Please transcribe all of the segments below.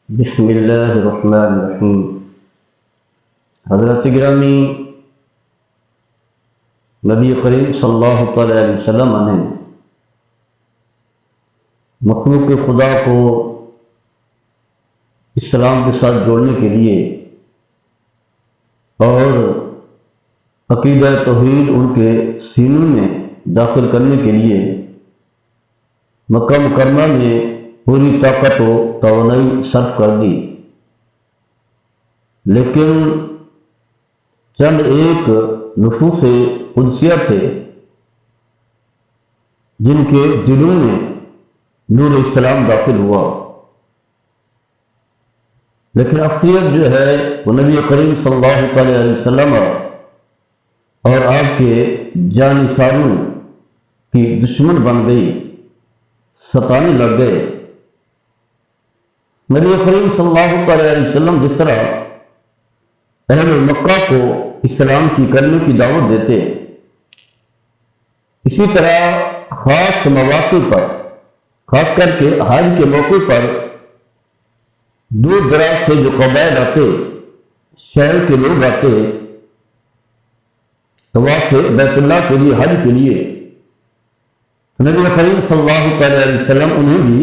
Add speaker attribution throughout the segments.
Speaker 1: بسم اللہ الرحمن الرحیم۔ حضرت گرامی نبی کریم صلی اللہ تعالی علیہ وسلم نے مخلوق خدا کو اسلام کے ساتھ جوڑنے کے لیے اور عقیدہ توحید ان کے سینوں میں داخل کرنے کے لیے مکہ مکرمہ میں پوری طاقت و توانائی صرف کر دی، لیکن چند ایک نفوس قدسیہ تھے جن کے دلوں میں نور اسلام داخل ہوا، لیکن اکثریت جو ہے وہ نبی کریم صلی اللہ علیہ وسلم اور آپ کے جانثاروں کی دشمن بن گئی، ستانے لگ گئے۔ نبی کریم صلی اللہ علیہ وسلم جس طرح اہل مکہ کو اسلام کی کرنے کی دعوت دیتے، اسی طرح خاص مواقع پر، خاص کر کے حج کے موقع پر دور دراز سے جو قبائل آتے، شہر کے لوگ آتے طواف بیت اللہ کے لیے، حج کے لیے، نبی کریم صلی اللہ علیہ وسلم انہیں بھی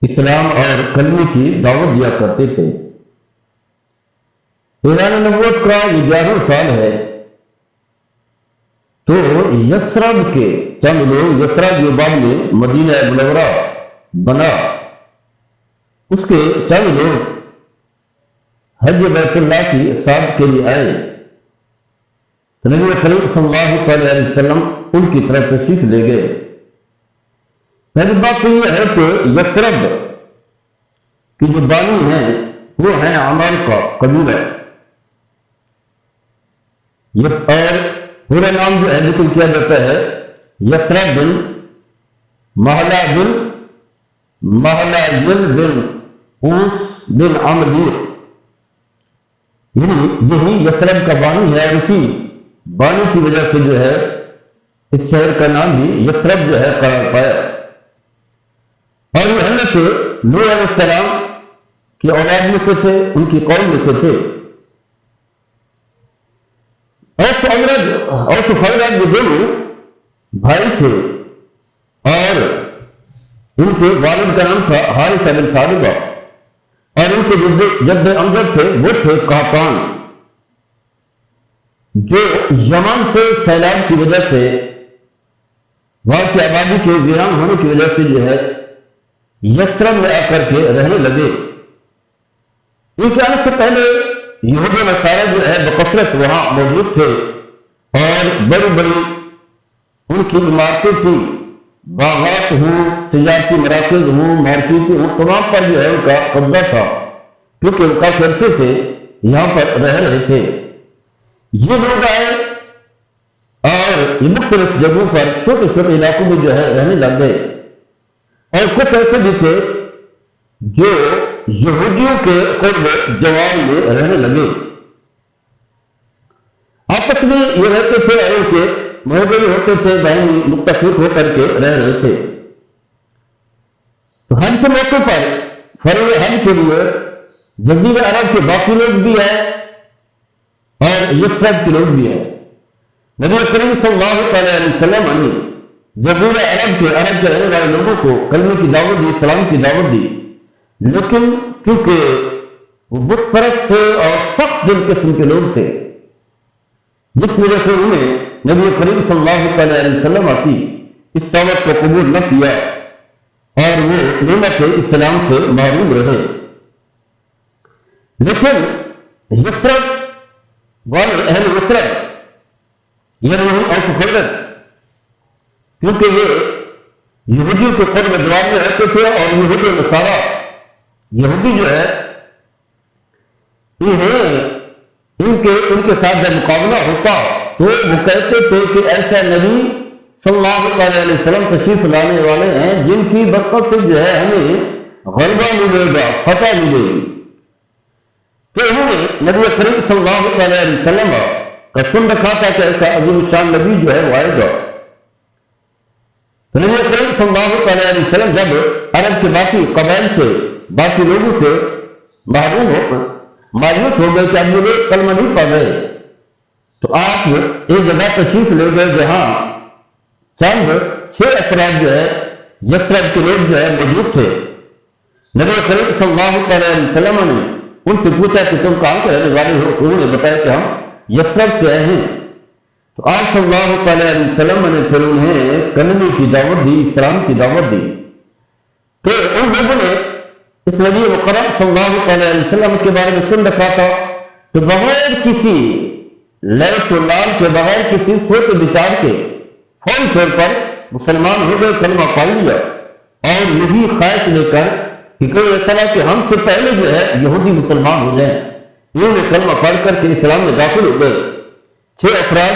Speaker 1: اسلام اور کلمے کی دعوت دیا کرتے تھے۔ اعلان نبوت کا یہ 11واں سال ہے، تو یثرب کے چند لوگ، یثرب جو بعد میں مدینہ منورہ بنا، اس کے چند لوگ حج بیت اللہ کی سعادت کے لیے آئے، تو نبی کریم صلی اللہ علیہ وسلم ان کی طرف تشریف لے گئے۔ پہلی بات تو یہ ہے کہ یثرب کی جو بانی ہیں وہ ہیں عمر کا قبیلہ، اور پورا نام جو ہے ذکر کیا جاتا ہے یثرب بن مہلاجل بن اوس بن عمرو، یعنی یہی یثرب کا بانی ہے، اور اسی بانی کی وجہ سے جو ہے اس شہر کا نام بھی یثرب جو ہے قرار پایا۔ اور وہ حضرت نوح علیہ السلام کی اولاد میں سے تھے، ان کی قوم میں سے تھے۔ اور خزرج جو دونوں بھائی تھے، اور ان کے والد کا نام تھا حارث بن ثعلبہ، اور ان کے جد امجد تھے وہ تھے قحطان، جو یمن سے سیلاب کی وجہ سے، وہاں کی آبادی کے ویران ہونے کی وجہ سے جو ہے یثرب میں آ کر کے رہنے لگے۔ ان کے آنے سے پہلے یہود و نصارہ جو ہے بکثرت وہاں موجود تھے، اور بڑی بڑی ان کی عمارتیں تھیں، باغات ہوں، تجارتی مراکز ہوں، مارکیٹیں ہوں، تمام پر جو ہے ان کا قبضہ تھا، کیونکہ ان کا عرصے سے یہاں پر رہ رہے تھے۔ یہ لوگ آئے اور مختلف جگہوں پر چھوٹے چھوٹے علاقوں میں جو ہے رہنے لگ گئے، اور کچھ ایسے بھی تھے جو یہودیوں کے قرب جوار میں رہنے لگے، آپس میں یہ رہتے تھے اور ان کے محبت ہوتے تھے، بہن متفق ہو کر کے رہ رہے تھے۔ تو حج کے موقع پر فرض حج کے لیے جزیرہ عرب کے باقی لوگ بھی ہیں اور یثرب کے لوگ بھی ہیں۔ نبی کریم صلی اللہ علیہ وسلم نے جزیرہ عرب کے رہنے والے لوگوں کو کلمے کی دعوت دی، اسلام کی دعوت دی، لیکن کیونکہ وہ بت پرست تھے اور سخت دل قسم کے لوگ تھے، جس وجہ سے انہیں نبی کریم صلی اللہ علیہ وسلم کی اس دعوت کو قبول نہ کیا، اور وہ نعمت اسلام سے محروم رہے۔ لیکن یثرب والے، اہل یثرب، یعنی اوس و خزرج، کیونکہ یہ یہودیوں کے قرب جوار میں رہتے تھے، اور یہود و نصارہ، یہودی جو ہے ان کے ساتھ جب مقابلہ ہوتا تو وہ کہتے تھے کہ ایسا نبی صلی اللہ علیہ وسلم تشریف لانے والے ہیں جن کی برکت سے جو ہے ہمیں غلبہ ملے گا، فتح ملے گی۔ تو انہوں نے نبی کریم صلی اللہ علیہ وسلم کا سن رکھا تھا کہ ایسا عظیم الشان نبی جو ہے وہ آئے گا۔ نبی کریم صلی اللہ علیہ وسلم جب عرب کے باقی قبائل سے باقی لوگوں سے محروم ہو مایوس ہو گئے کہ اب یہ لوگ کلمہ نہیں پڑھ رہے، تو آپ ایک جگہ تشریف لے گئے جہاں چند 6 افراد جو ہے یثرب کے لوگ جو ہے موجود تھے۔ نبی کریم صلی اللہ علیہ وسلم نے ان سے پوچھا کہ تم کہاں کے رہنے والے ہو؟ انہوں نے بتایا کہ ہم یثرب سے آئے ہیں۔ تو آپ صلی اللہ علیہ وسلم نے پھر انہیں کلمے کی دعوت دی، اسلام کی دعوت دی۔ تو ان لوگوں نے اس نبی مکرم صلی اللہ علیہ وسلم کے بارے میں سن رکھا تھا، تو بغیر کسی لیس و لال کے، بغیر کسی سوچ بچار کے فوری طور پر مسلمان ہو گئے، کلمہ پڑھ لیا، اور یہی خواہش لے کر کہ کوئی ایسا نہ کہ ہم سے پہلے جو ہے یہودی مسلمان ہو جائیں، انہوں نے کلمہ پڑھ کر کے اسلام میں داخل ہو گئے۔ 6 افراد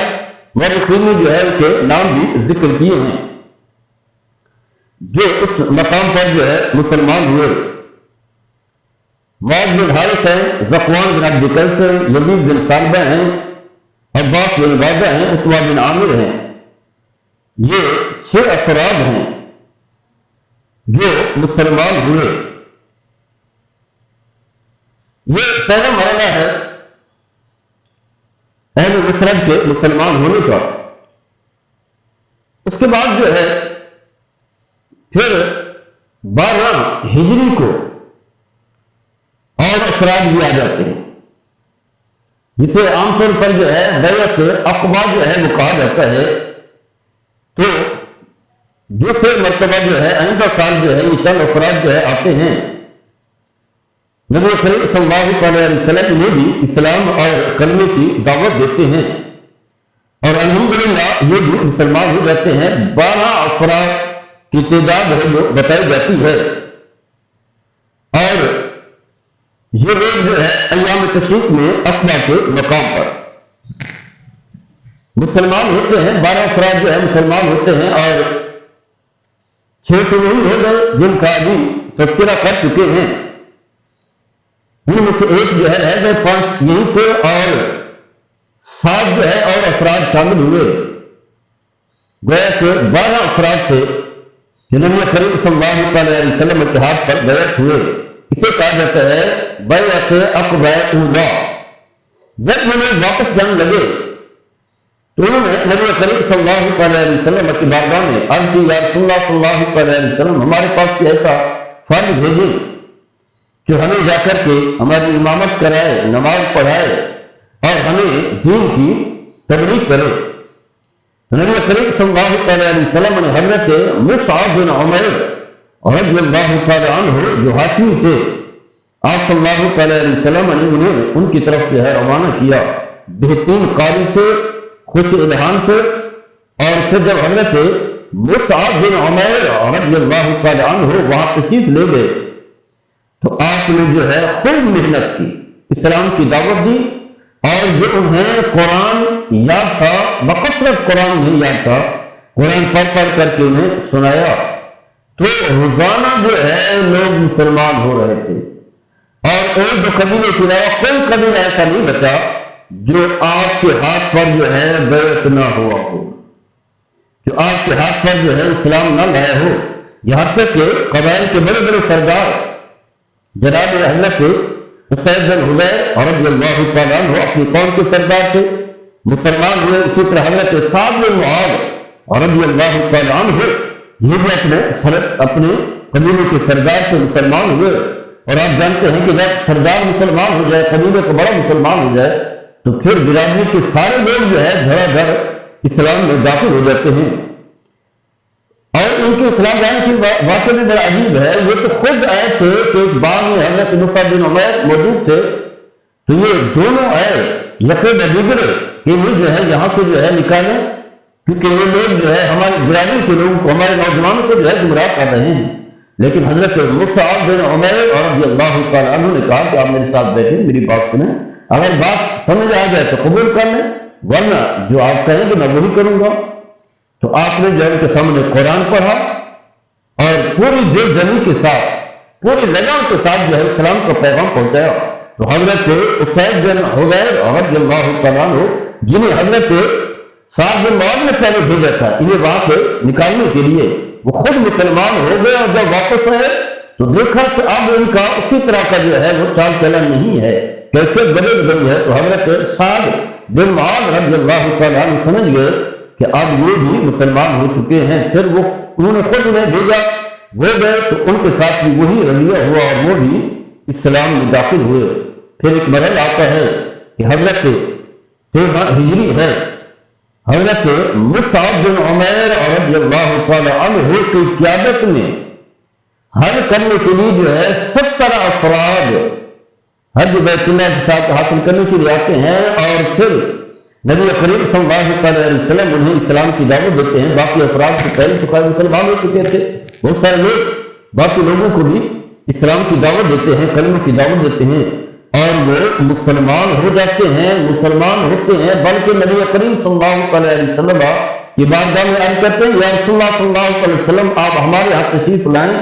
Speaker 1: مورخین نے جو ہے ان کے نام بھی ذکر کیے ہیں جو اس مقام پر جو ہے مسلمان ہوئے۔ معاذ بن حارث ہیں، ذکوان بن عبد قیس ہیں، یزید بن ثعلبہ ہیں، عباس بن عبادہ ہیں، عتبہ بن عامر ہیں۔ یہ 6 افراد ہیں جو مسلمان ہوئے۔ یہ پہلا مرحلہ ہے اہل یثرب کے مسلمان ہونے کا۔ اس کے بعد جو ہے پھر 12 ہجری کو اور افراد بھی آ جاتے ہیں، جسے عام طور پر جو ہے بیعت عقبہ جو ہے وہ کہا جاتا ہے۔ تو دوسرے مرتبہ جو ہے آئندہ سال جو ہے یہ چند افراد جو ہے آتے ہیں۔ نبی کریم صلی اللہ علیہ وسلم نے بھی اسلام اور کلمے کی دعوت دیتے ہیں، اور الحمدللہ یہ بھی مسلمان ہو جاتے ہیں۔ 12 افراد کی تعداد ہے جو بتائی جاتی ہے، اور یہ لوگ جو ہے ایام تشریق میں عقبہ کے مقام پر مسلمان ہوتے ہیں۔ 12 افراد جو ہے مسلمان ہوتے ہیں، اور 6 تو وہی ہو گئے جن کا ابھی تذکرہ کر چکے ہیں، ان میں سے ایک جو ہے رہ گئے، 5 یہیں تھے، اور 7 جو ہے اور افراد شامل ہوئے۔ گویا کہ 12 افراد تھے جو نبی کریم صلی اللہ علیہ وسلم کے ہاتھ پر بیعت ہوئے۔ اسے کہا جاتا ہے بیعت عقبہ اولا۔ جب انہیں واپس جانے لگے تو انہوں نے نبی کریم صلی اللہ علیہ وسلم کی بارگاہ میں عرض کی، یا رسول اللہ صلی اللہ علیہ وسلم، ہمارے پاس کوئی ایسا فرد بھیجیں جو ہمیں جا کر کے ہماری امامت کرائے، نماز پڑھائے، اور ہمیں دین کی تبلیغ کرے۔ نبی کریم صلی اللہ علیہ وسلم نے حضرت مصعب بن عمیر رضی اللہ تعالی عنہ جو حاکم تھے، آپ صلی اللہ علیہ وسلم نے انہیں ان کی طرف سے ہے روانہ کیا، بہترین قاری سے، خوش الہام سے۔ اور پھر جب حضرت مصعب بن عمیر رضی اللہ تعالی عنہ وہاں تشریف لے گئے تو آپ نے جو ہے خوب محنت کی، اسلام کی دعوت دی، اور جو انہیں قرآن یاد تھا، بکثرت قرآن نہیں یاد تھا، قرآن پڑھ کر کے انہیں سنایا، تو روزانہ جو ہے لوگ مسلمان ہو رہے تھے۔ اور ایک 2 قبیلے کے علاوہ کوئی قبیلہ ایسا نہیں بچا جو آپ کے ہاتھ پر جو ہے بیعت نہ ہوا ہو، جو آپ کے ہاتھ پر جو ہے اسلام نہ لایا ہو۔ یہاں تک کہ قبائل کے بڑے بڑے سردار جناب حضرت اسید بن حضیر رضی اللہ تعالیٰ عنہ اپنی قوم کے سردار تھے، مسلمان ہوئے۔ اسی طرح حضرت سعد بن معاذ رضی اللہ تعالیٰ عنہ یہ بھی اپنے قبیلے کے سردار سے مسلمان ہوئے۔ اور آپ جانتے ہیں کہ جب سردار مسلمان ہو جائے، قبیلے کو بڑا مسلمان ہو جائے، تو پھر برادری کے سارے لوگ جو ہے دھڑا دھڑ اسلام میں داخل ہو جاتے ہیں۔ اور ان کے اسلام لانے کی واقعہ بھی بڑا عجیب ہے۔ یہ تو خود آئے تھے کہ ایک باغ میں حضرت مصعب بن عمیر موجود تھے، تو یہ دونوں آئے یقے بگڑے کہ یہ جو ہے یہاں سے جو ہے نکالیں، کیونکہ یہ لوگ جو ہے ہماری برادری کے لوگوں کو، ہمارے نوجوانوں کو جو ہے گمراہ کر رہے ہیں۔ لیکن حضرت مصعب بن عمیر رضی اللہ تعالیٰ عنہ نے کہا کہ آپ میرے ساتھ بیٹھیں، میری بات سنیں، اگر بات سمجھ آ جائے تو قبول کر لیں، ورنہ جو آپ کہیں گے میں وہی کروں گا۔ تو آپ نے جو ان کے سامنے قرآن پڑھا، اور پوری دل جمی کے ساتھ، پوری لگن کے ساتھ جو ہے اسلام کا پیغام پہنچایا۔ تو حضرت اسید بن حضیر رضی اللہ تعالیٰ عنہ، جنہیں حضرت سعد بن معاذ نے پہلے بھیجا تھا انہیں وہاں سے نکالنے کے لیے، وہ خود مسلمان ہو گئے، اور جب واپس آئے تو دیکھا کہ اب ان کا اسی طرح کا جو ہے وہ چال چلن نہیں ہے، کیسے بدل گئی ہے۔ تو حضرت سعد بن معاذ رضی اللہ تعالیٰ عنہ سمجھ گئے کہ اب یہ بھی مسلمان ہو چکے ہیں۔ پھر وہ انہوں نے خود انہیں بھیجا، وہ گئے تو ان کے ساتھ بھی وہی رویہ ہوا اور وہ بھی اسلام میں داخل ہوئے۔ پھر ایک مرحلہ آتا ہے کہ حضرت 13 ہجری ہے، حضرت مصعب بن عمیر رضی اللہ تعالیٰ عنہ کی قیادت میں حج کرنے کے لیے جو ہے 70 افراد حج بیت اللہ کے ساتھ حاصل کرنے کے لیے آتے ہیں، اور پھر نبی کریم صلی اللہ علیہ وسلم انہیں اسلام کی دعوت دیتے ہیں۔ باقی افراد سے پہلے تو خیر مسلمان ہو چکے تھے، بہت سارے لوگ باقی لوگوں کو بھی اسلام کی دعوت دیتے ہیں، کلمہ کی دعوت دیتے ہیں، اور وہ مسلمان ہو جاتے ہیں، مسلمان ہوتے ہیں۔ بلکہ نبی کریم صلی اللہ علیہ وسلم کی بارگاہ میں عرض کرتے ہیں، یا رسول اللہ صلی اللہ علیہ وسلم آپ ہمارے یہاں تشریف لائیں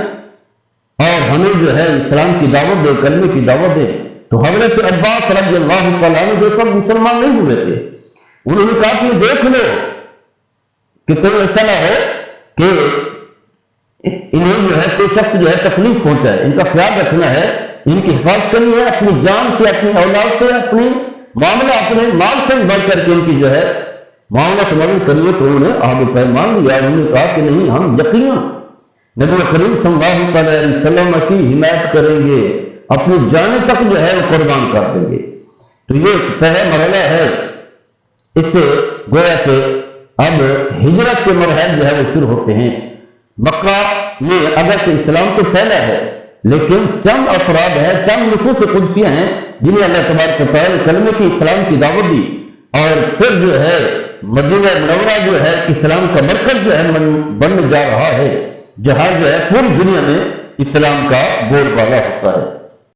Speaker 1: اور ہمیں جو ہے اسلام کی دعوت دے، کلمے کی دعوت دے۔ تو حضرت عباس رضی اللہ تعالیٰ عنہ جو سب مسلمان نہیں ہوئے تھے، انہوں نے کہا کہ دیکھ لو کہ کوئی ایسا نہ ہو کہ انہیں جو ہے کوئی شخص جو ہے تکلیف پہنچائے، ان کا خیال رکھنا ہے، ان کی حفاظت کرنی ہے، اپنی جان سے، اپنی اولاد سے، اپنی معاملہ اپنے مال سے بڑھ کر کے ان کی جو ہے معاملہ سمجھ کریے۔ تو انہوں نے آب پیمان لیا، انہوں نے کہا کہ نہیں، ہم یقیناً نبی کریم صلی اللہ علیہ وسلم کی حمایت کریں گے، اپنی جانیں تک جو ہے وہ قربان کر دیں گے۔ تو یہ پہلا مرحلہ ہے۔ اس سے گویا کہ اب ہجرت کے مراحل جو ہے وہ شروع ہوتے ہیں۔ مکہ میں اگرچہ اسلام تو پھیلا ہے، لیکن چند افراد ہیں، چند نفوس قدسیاں ہیں جنہیں اللہ تبارک و تعالیٰ نے کلمے کی اسلام کی دعوت دی، اور پھر جو ہے مدینہ منورہ جو ہے اسلام کا مرکز جو ہے بننے جا رہا ہے، جہاں جو ہے پوری دنیا میں اسلام کا بول بالا ہوتا ہے۔